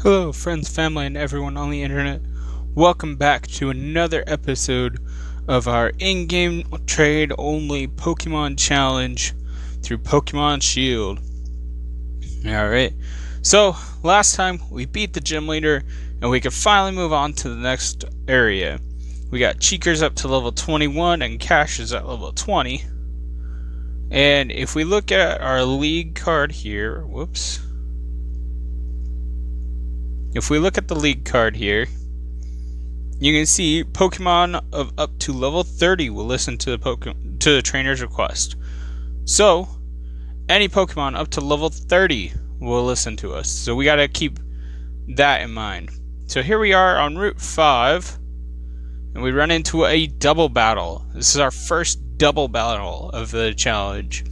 Hello, friends, family, and everyone on the internet. Welcome back to another episode of our in-game trade-only Pokemon challenge through Pokemon Shield. Alright, so last time we beat the gym leader and we could finally move on to the next area. We got Cheekers up to level 21 and Cash is at level 20. And if we look at our league card here, if we look at the league card here, you can see Pokemon of up to level 30 will listen to the trainer's request. So, any Pokemon up to level 30 will listen to us. So we gotta keep that in mind. So here we are on Route 5, and we run into a double battle. This is our first double battle of the challenge.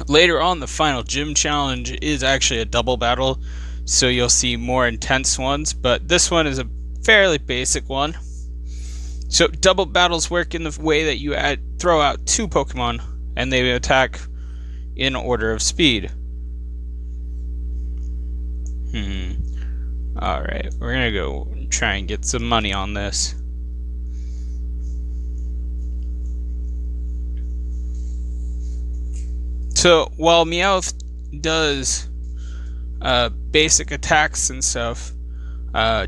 Later on, the final gym challenge is actually a double battle, so you'll see more intense ones, but this one is a fairly basic one. So double battles work in the way that you throw out two Pokemon and they attack in order of speed. Alright, we're gonna go try and get some money on this. So while Meowth does basic attacks and stuff,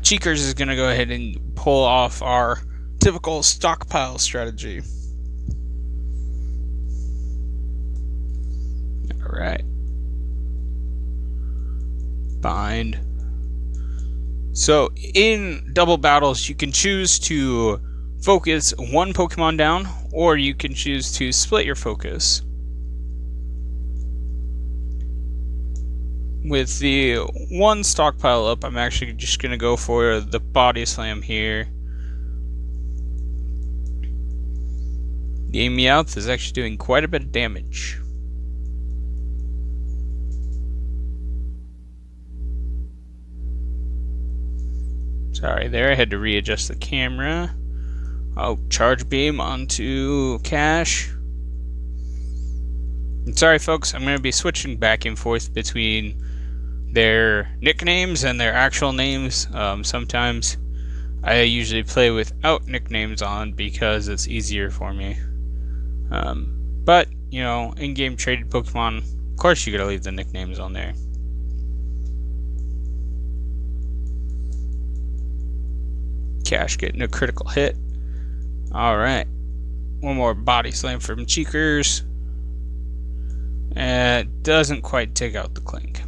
Cheekers is gonna go ahead and pull off our typical stockpile strategy. Alright. Bind. So in double battles you can choose to focus one Pokemon down, or you can choose to split your focus. With the one stockpile up, I'm actually just going to go for the body slam here. The Meowth is actually doing quite a bit of damage. Sorry there, I had to readjust the camera. Oh, charge beam onto Cash. And sorry folks, I'm going to be switching back and forth between their nicknames and their actual names. Sometimes I usually play without nicknames on because it's easier for me. But, you know, in-game traded Pokemon, of course you gotta leave the nicknames on there. Cash getting a critical hit. Alright. One more body slam from Cheekers. And it doesn't quite take out the Clink,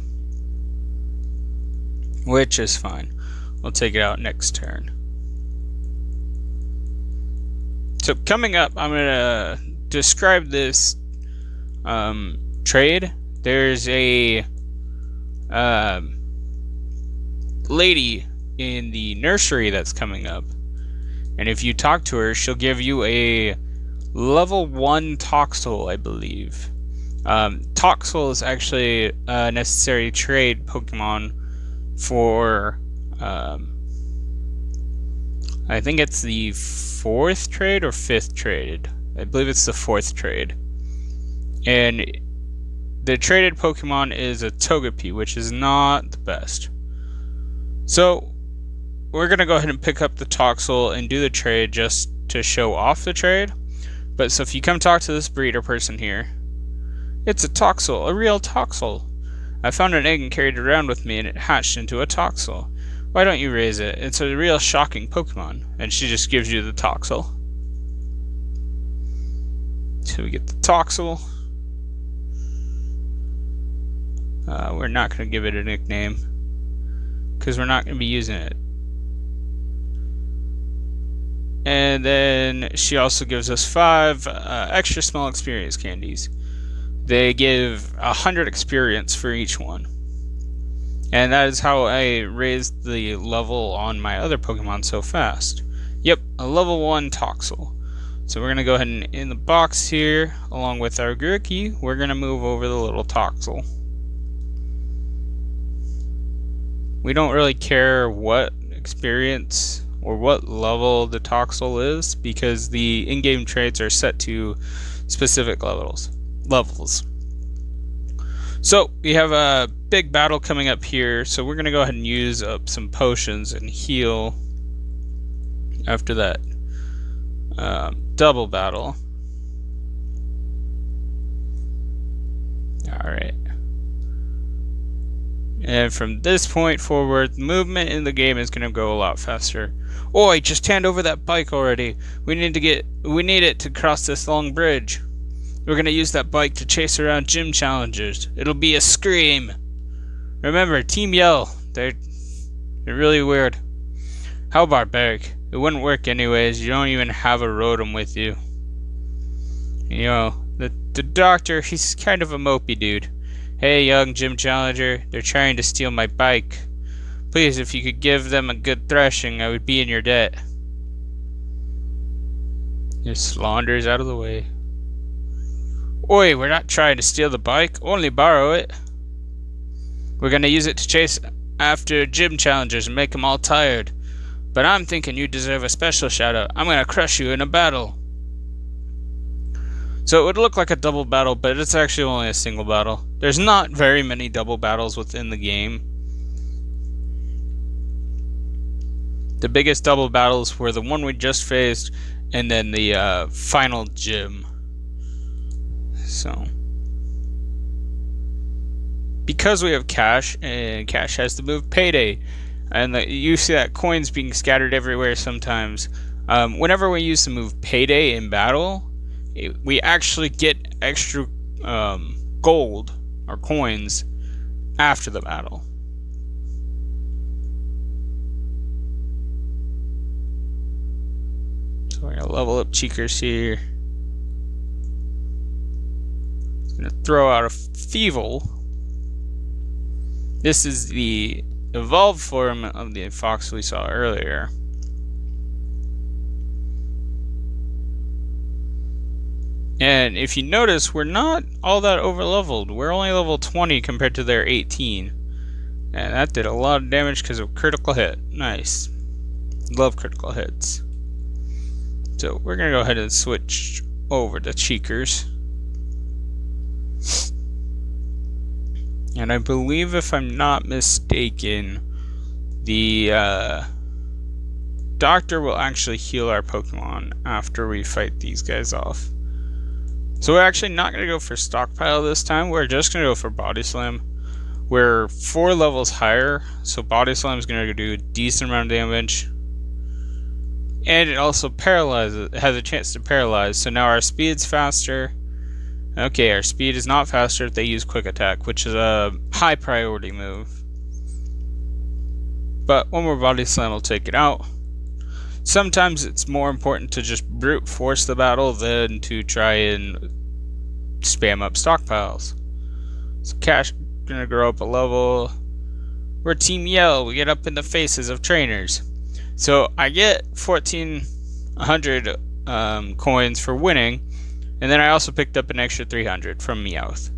which is fine. We'll take it out next turn. So coming up, I'm gonna describe this trade. There's a lady in the nursery that's coming up, and if you talk to her, she'll give you a level 1 Toxel, I believe. Toxel is actually a necessary trade Pokemon for, I think it's the 4th trade or 5th trade. I believe it's the 4th trade. And the traded Pokemon is a Togepi, which is not the best. So, we're going to go ahead and pick up the Toxel and do the trade just to show off the trade. But so if you come talk to this breeder person here, it's a Toxel, a real Toxel. I found an egg and carried it around with me and it hatched into a Toxel. Why don't you raise it? It's a real shocking Pokemon. And she just gives you the Toxel. So we get the Toxel. We're not going to give it a nickname, because we're not going to be using it. And then she also gives us 5 extra small experience candies. They give 100 experience for each one. And that is how I raised the level on my other Pokemon so fast. Yep, a level 1 Toxel. So we're going to go ahead and in the box here, along with our Grookey, we're going to move over the little Toxel. We don't really care what experience or what level the Toxel is, because the in-game trades are set to specific levels. So we have a big battle coming up here, so we're going to go ahead and use up some potions and heal after that double battle. Alright. And from this point forward, movement in the game is going to go a lot faster. Oi, just hand over that bike already. We need it to cross this long bridge. We're going to use that bike to chase around gym challengers. It'll be a scream. Remember, Team Yell. They're really weird. How barbaric. It wouldn't work anyways. You don't even have a Rotom with you. You know, the doctor, he's kind of a mopey dude. Hey, young gym challenger, they're trying to steal my bike. Please, if you could give them a good thrashing, I would be in your debt. Just launders out of the way. Oi, we're not trying to steal the bike, only borrow it. We're gonna use it to chase after gym challengers and make them all tired. But I'm thinking you deserve a special shout out. I'm gonna crush you in a battle. So it would look like a double battle, but it's actually only a single battle. There's not very many double battles within the game. The biggest double battles were the one we just faced, and then the final gym. So, because we have Cash, and Cash has the move Payday, and you see that coins being scattered everywhere sometimes. Whenever we use the move Payday in battle, we actually get extra gold or coins after the battle. So we're gonna level up Cheekers here. Gonna throw out a Feeble. This is the evolved form of the fox we saw earlier. And if you notice, we're not all that over-leveled. We're only level 20 compared to their 18. And that did a lot of damage because of critical hit. Nice. Love critical hits. So we're going to go ahead and switch over to Cheekers. And I believe, if I'm not mistaken, the doctor will actually heal our Pokemon after we fight these guys off. So we're actually not going to go for Stockpile this time. We're just going to go for Body Slam. We're 4 levels higher, so Body Slam is going to do a decent amount of damage. And it also has a chance to paralyze, so now our speed's faster. Okay, our speed is not faster if they use Quick Attack, which is a high priority move. But one more Body Slam will take it out. Sometimes it's more important to just brute force the battle than to try and spam up stockpiles. So Cash gonna grow up a level. We're Team Yell, we get up in the faces of trainers. So I get 1,400 coins for winning, and then I also picked up an extra 300 from Meowth.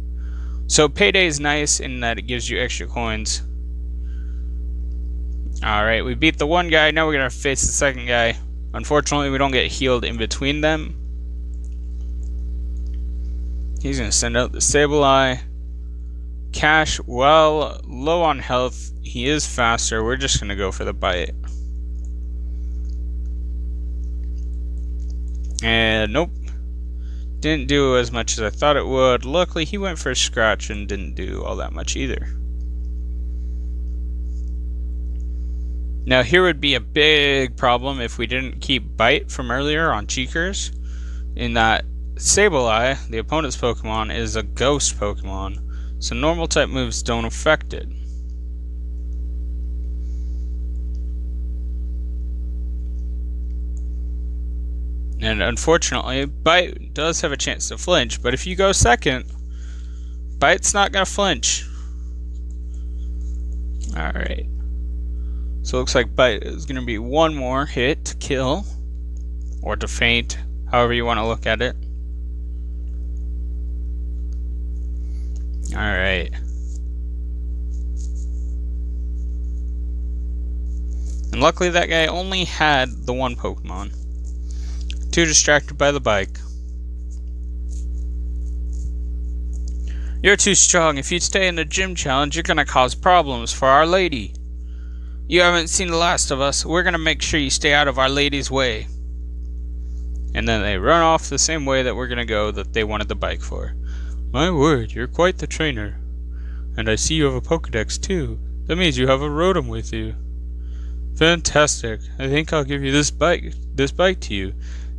So Payday is nice in that it gives you extra coins. Alright, we beat the one guy, now we're gonna face the second guy. Unfortunately, we don't get healed in between them. He's gonna send out the Sableye. Cash, well, low on health, he is faster, we're just gonna go for the bite. And nope. Didn't do as much as I thought it would. Luckily, he went for a scratch and didn't do all that much either. Now, here would be a big problem if we didn't keep Bite from earlier on Cheekers. In that Sableye, the opponent's Pokemon, is a ghost Pokemon, so normal type moves don't affect it. And unfortunately, Bite does have a chance to flinch, but if you go second, Bite's not going to flinch. Alright. So it looks like Bite is going to be one more hit to kill, or to faint, however you want to look at it. Alright. And luckily that guy only had the one Pokemon. Too distracted by the bike. You're too strong. If you stay in the gym challenge, you're gonna cause problems for Our Lady. You haven't seen the last of us. We're gonna make sure you stay out of Our Lady's way. And then they run off the same way that we're gonna go that they wanted the bike for. My word, you're quite the trainer. And I see you have a Pokédex too. That means you have a Rotom with you. Fantastic. I think I'll give you this bike to you.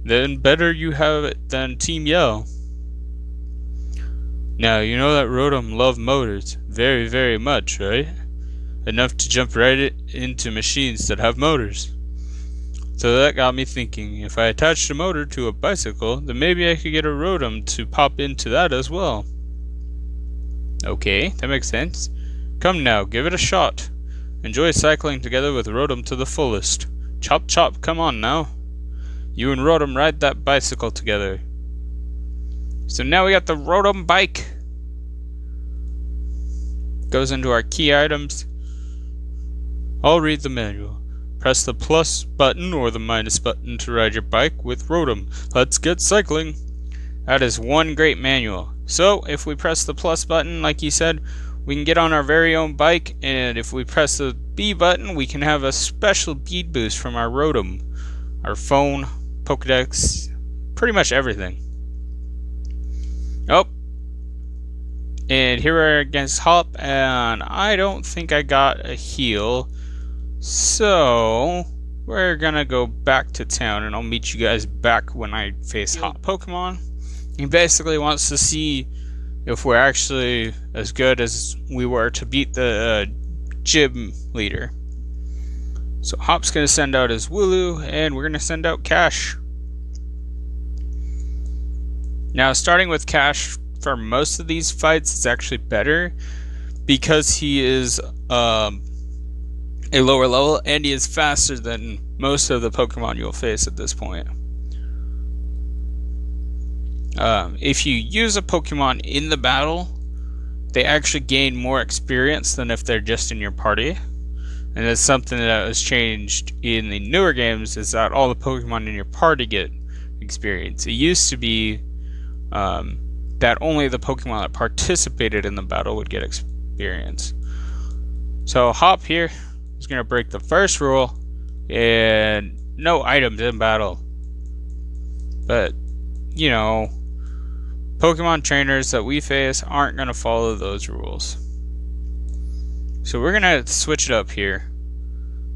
Then better you have it than Team Yell. Now, you know that Rotom love motors very, very much, right? Enough to jump right into machines that have motors. So that got me thinking, if I attached a motor to a bicycle, then maybe I could get a Rotom to pop into that as well. Okay, that makes sense. Come now, give it a shot. Enjoy cycling together with Rotom to the fullest. Chop chop, come on now. You and Rotom ride that bicycle together. So now we got the Rotom bike. Goes into our key items. I'll read the manual. Press the plus button or the minus button to ride your bike with Rotom. Let's get cycling. That is one great manual. So if we press the plus button, like he said, we can get on our very own bike, and if we press the B button, we can have a special bead boost from our Rotom, our phone, Pokédex, pretty much everything. Oh, and here we're against Hop, and I don't think I got a heal, so we're gonna go back to town, and I'll meet you guys back when I face Hop. Pokemon, he basically wants to see if we're actually as good as we were to beat the gym leader. So Hop's gonna send out his Wooloo, and we're gonna send out Cash. Now, starting with Cash for most of these fights is actually better because he is a lower level and he is faster than most of the Pokemon you'll face at this point. If you use a Pokemon in the battle, they actually gain more experience than if they're just in your party. And that's something that was changed in the newer games, is that all the Pokemon in your party get experience. It used to be that only the Pokemon that participated in the battle would get experience. So Hop here is going to break the first rule, and no items in battle. But, you know, Pokemon trainers that we face aren't going to follow those rules. So we're going to switch it up here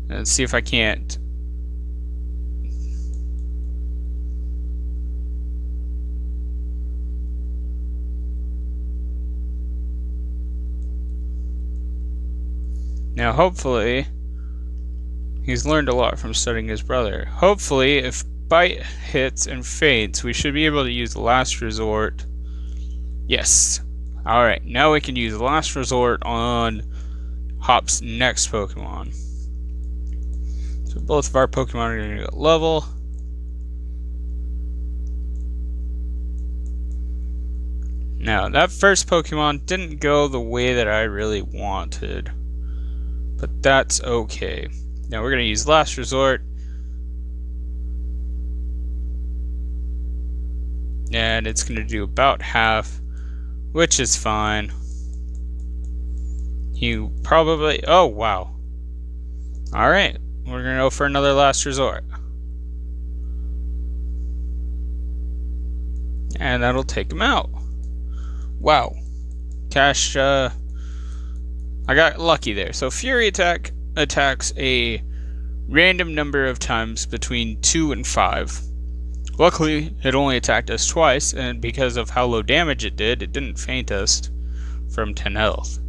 and see if I can't. Now hopefully, he's learned a lot from studying his brother. Hopefully, if Bite hits and fades, we should be able to use Last Resort. Yes. Alright, now we can use Last Resort on Hop's next Pokemon. So both of our Pokemon are going to get level. Now, that first Pokemon didn't go the way that I really wanted, but that's okay. Now we're going to use Last Resort. And it's going to do about half, which is fine. You probably... Oh, wow. Alright, we're going to go for another Last Resort. And that'll take him out. Wow. Cash, I got lucky there. So Fury Attack attacks a random number of times between 2 and 5. Luckily, it only attacked us twice, and because of how low damage it didn't faint us from 10 health.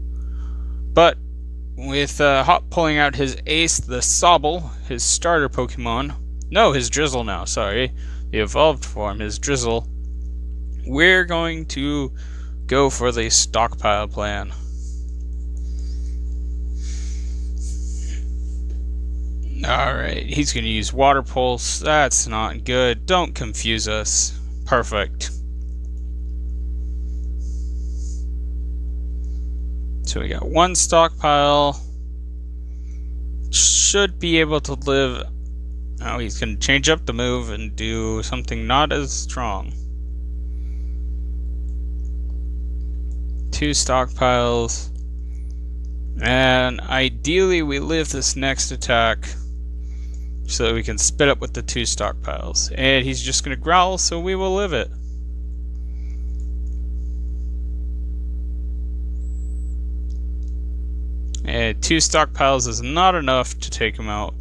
But with Hop pulling out his ace, the Sobble, his starter Pokemon, no, his Drizzle now, sorry, the evolved form, his Drizzle, we're going to go for the stockpile plan. Alright, he's going to use Water Pulse. That's not good. Don't confuse us. Perfect. So we got one stockpile. Should be able to live. Oh, he's going to change up the move and do something not as strong. 2 stockpiles. And ideally we live this next attack so that we can spit up with the 2 stockpiles. And he's just going to growl, so we will live it. And 2 stockpiles is not enough to take him out.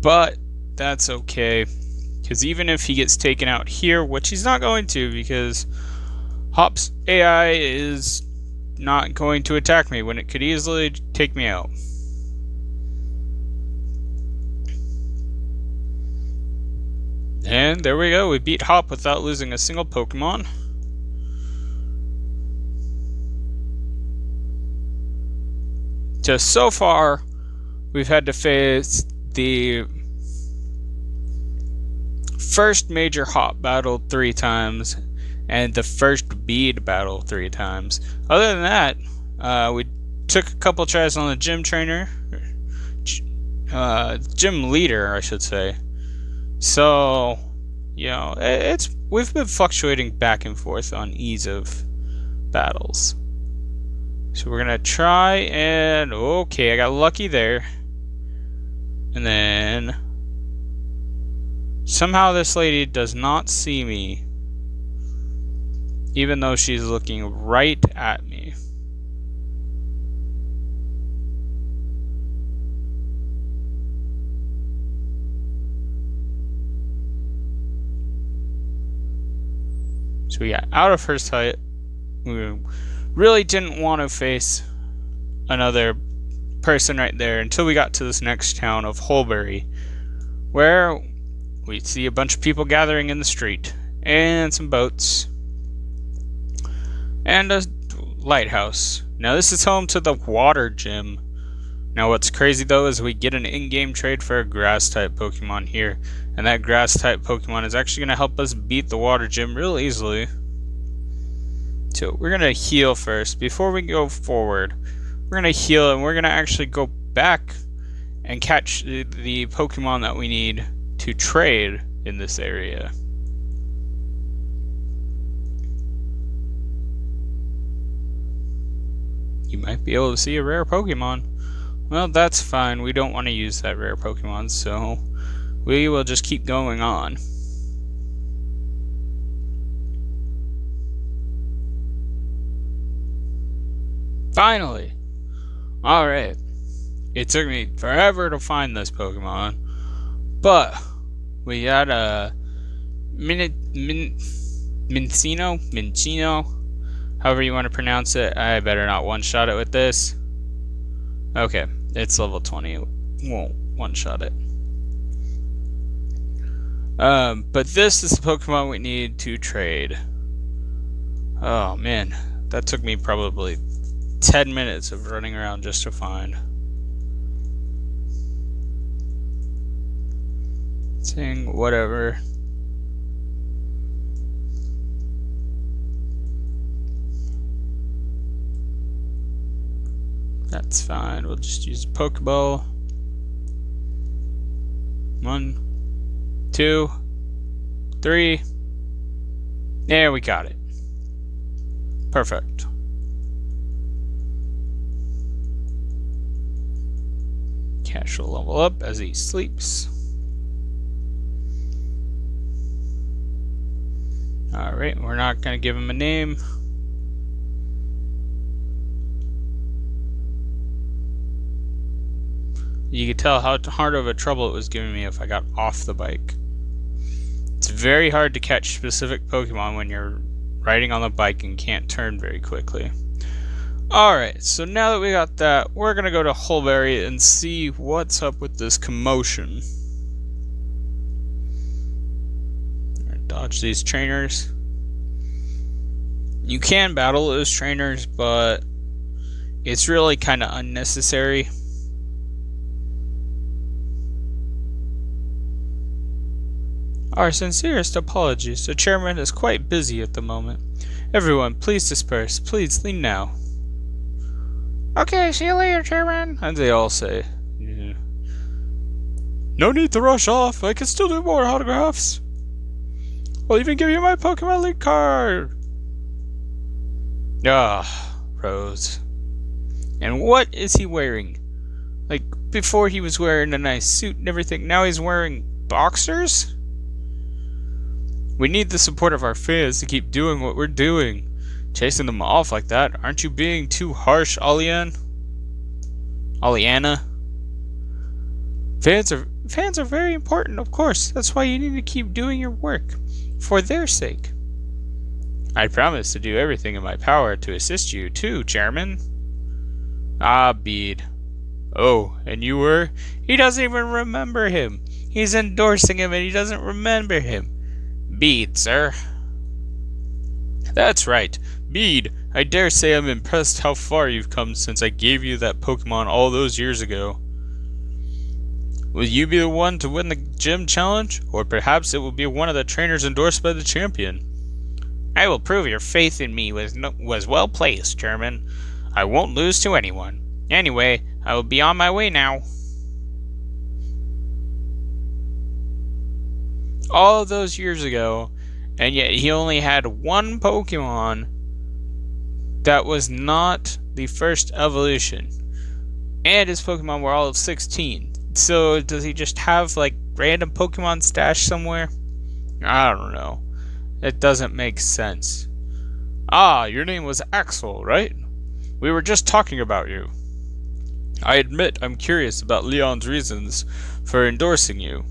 But that's okay. Because even if he gets taken out here, which he's not going to, because Hop's AI is not going to attack me when it could easily take me out. And there we go, we beat Hop without losing a single Pokemon. Just so far, we've had to face the first major Hop battle 3 times, and the first bead battle 3 times. Other than that, we took a couple tries on the gym trainer, gym leader, I should say. So, you know, we've been fluctuating back and forth on ease of battles. So we're gonna try and okay, I got lucky there, and then somehow this lady does not see me. Even though she's looking right at me. So we got out of her sight. We really didn't want to face another person right there until we got to this next town of Holbury, where we see a bunch of people gathering in the street, and some boats. And a lighthouse. Now this is home to the water gym. Now what's crazy though is we get an in-game trade for a grass type Pokemon here. And that grass type Pokemon is actually going to help us beat the water gym real easily. So we're going to heal first. Before we go forward, we're going to heal and we're going to actually go back and catch the Pokemon that we need to trade in this area. You might be able to see a rare Pokemon. Well, that's fine. We don't want to use that rare Pokemon, so we will just keep going on. Finally! Alright. It took me forever to find this Pokemon, but we got a Minccino? However you want to pronounce it. I better not one-shot it with this. Okay, it's level 20. It won't one-shot it. But this is the Pokemon we need to trade. Oh man, that took me probably 10 minutes of running around just to find. Saying whatever. That's fine. We'll just use a Pokeball. 1, 2, 3. There, we got it. Perfect. Cash will level up as he sleeps. Alright, we're not going to give him a name. You could tell how hard of a trouble it was giving me if I got off the bike. It's very hard to catch specific Pokemon when you're riding on the bike and can't turn very quickly. Alright, so now that we got that, we're going to go to Holbury and see what's up with this commotion. Dodge these trainers. You can battle those trainers, but it's really kind of unnecessary. Our sincerest apologies. The chairman is quite busy at the moment. Everyone, please disperse. Please leave now. Okay, see you later, chairman. And they all say, yeah. No need to rush off. I can still do more autographs. I'll even give you my Pokemon League card. Ah, Rose. And what is he wearing? Like, before he was wearing a nice suit and everything, now he's wearing boxers? We need the support of our fans to keep doing what we're doing. Chasing them off like that, aren't you being too harsh, Aliana? Fans are very important, of course. That's why you need to keep doing your work. For their sake. I promise to do everything in my power to assist you, too, Chairman. Ah, Bede. Oh, and you were? He doesn't even remember him. He's endorsing him and he doesn't remember him. Bede, sir. That's right. Bede, I dare say I'm impressed how far you've come since I gave you that Pokémon all those years ago. Will you be the one to win the gym challenge? Or perhaps it will be one of the trainers endorsed by the champion. I will prove your faith in me was well placed, Chairman. I won't lose to anyone. Anyway, I will be on my way now. All of those years ago, and yet he only had one Pokemon that was not the first evolution. And his Pokemon were all 16. So does he just have like random Pokemon stashed somewhere? I don't know. It doesn't make sense. Ah, your name was Axel, right? We were just talking about you. I admit I'm curious about Leon's reasons for endorsing you.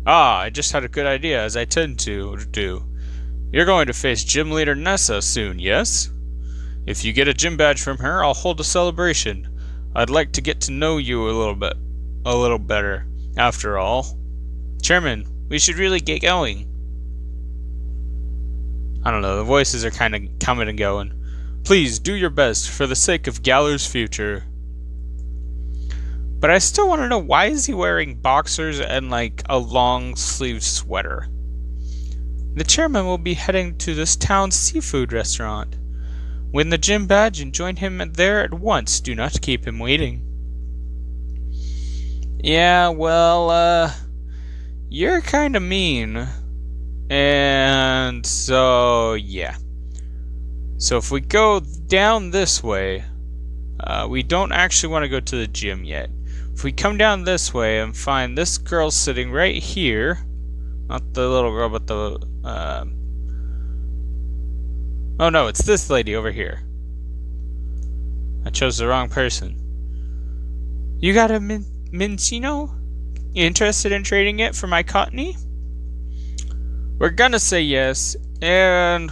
Ah, I just had a good idea, as I tend to do. You're going to face Gym Leader Nessa soon, yes? If you get a gym badge from her, I'll hold a celebration. I'd like to get to know you a little better, after all. Chairman, we should really get going. I don't know, the voices are kind of coming and going. Please, do your best, for the sake of Galler's future. But I still want to know, why is he wearing boxers and, like, a long-sleeved sweater? The chairman will be heading to this town's seafood restaurant. Win the gym badge and join him there at once. Do not keep him waiting. Yeah, well, you're kind of mean. And so, yeah. So if we go down this way, we don't actually want to go to the gym yet. If we come down this way and find this girl sitting right here, not the little girl, but the, oh no, it's this lady over here. I chose the wrong person. You got a Mincino? You interested in trading it for my Cottony? We're gonna say yes, and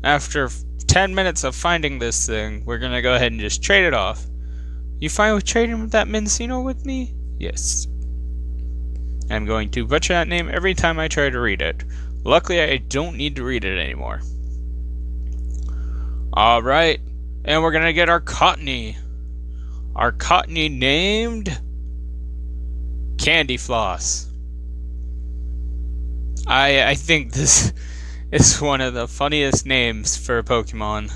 after 10 minutes of finding this thing, we're gonna go ahead and just trade it off. You fine with trading that Mincino with me? Yes. I'm going to butcher that name every time I try to read it. Luckily, I don't need to read it anymore. Alright, and we're gonna get our Cottony. Our Cottony named Candy Floss. I think this is one of the funniest names for a Pokemon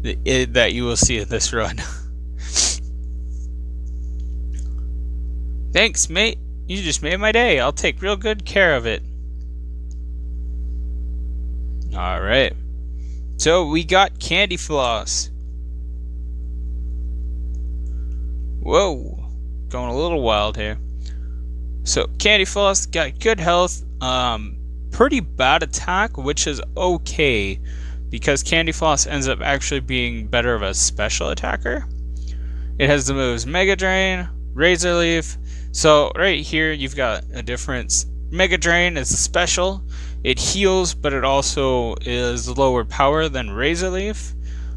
that you will see in this run. Thanks, mate. You just made my day. I'll take real good care of it. Alright. So we got Candy Floss. Whoa. Going a little wild here. So Candy Floss got good health, pretty bad attack, which is okay, because Candy Floss ends up actually being better of a special attacker. It has the moves Mega Drain, Razor Leaf. So right here you've got a difference. Mega Drain is a special. It heals, but it also is lower power than Razor Leaf.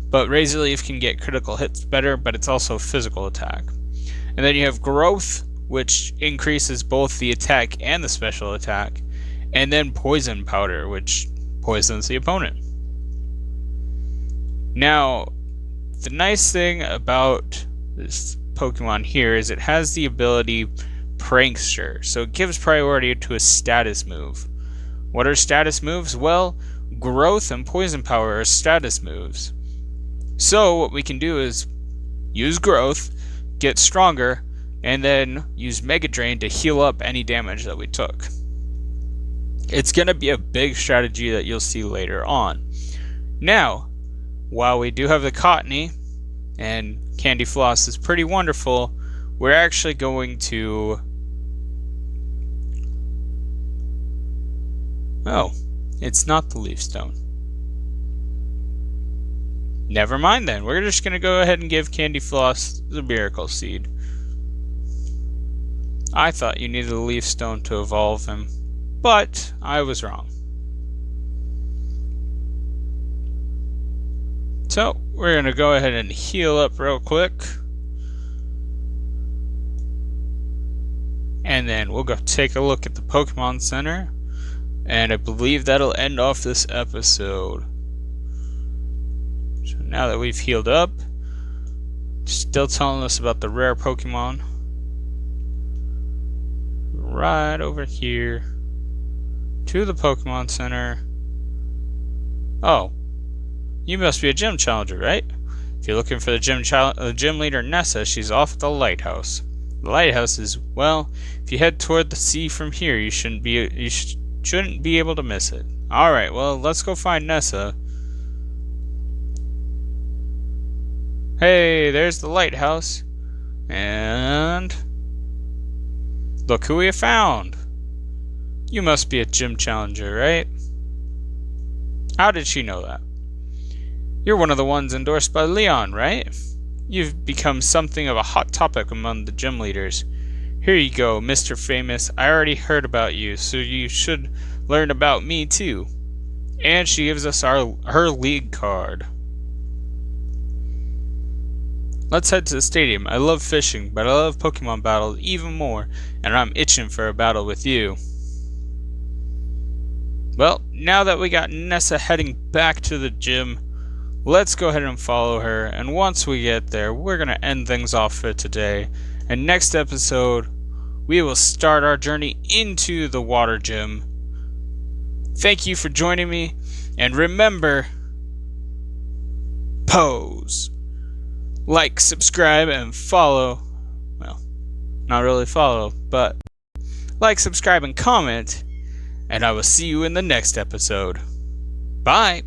But Razor Leaf can get critical hits better, but it's also physical attack. And then you have Growth, which increases both the attack and the special attack. And then Poison Powder, which poisons the opponent. Now, the nice thing about this Pokemon here is it has the ability Prankster, so it gives priority to a status move. What are status moves? Well, Growth and Poison Power are status moves. So what we can do is use Growth, get stronger, and then use Mega Drain to heal up any damage that we took. It's going to be a big strategy that you'll see later on. Now, while we do have the Cottony, and Candy Floss is pretty wonderful, we're actually going to... Oh, it's not the Leaf Stone. Never mind then. We're just going to go ahead and give Candy Floss the Miracle Seed. I thought you needed the Leaf Stone to evolve him, but I was wrong. So, we're going to go ahead and heal up real quick. And then we'll go take a look at the Pokemon Center. And I believe that'll end off this episode. So now that we've healed up, still telling us about the rare Pokemon. Right over here to the Pokemon Center. Oh, you must be a gym challenger, right? If you're looking for the gym leader Nessa, she's off at the lighthouse. The lighthouse is, well, if you head toward the sea from here, you shouldn't be able to miss it. All right, well, let's go find Nessa. Hey, there's the lighthouse. And look who we have found. You must be a gym challenger, right? How did she know that? You're one of the ones endorsed by Leon, right? You've become something of a hot topic among the gym leaders. Here you go, Mr. Famous. I already heard about you, so you should learn about me too. And she gives us her league card. Let's head to the stadium. I love fishing, but I love Pokemon battles even more, and I'm itching for a battle with you. Well, now that we got Nessa heading back to the gym, let's go ahead and follow her, and once we get there, we're going to end things off for today. And next episode, we will start our journey into the water gym. Thank you for joining me, and remember, pose. Like, subscribe, and follow. Well, not really follow, but like, subscribe, and comment, and I will see you in the next episode. Bye!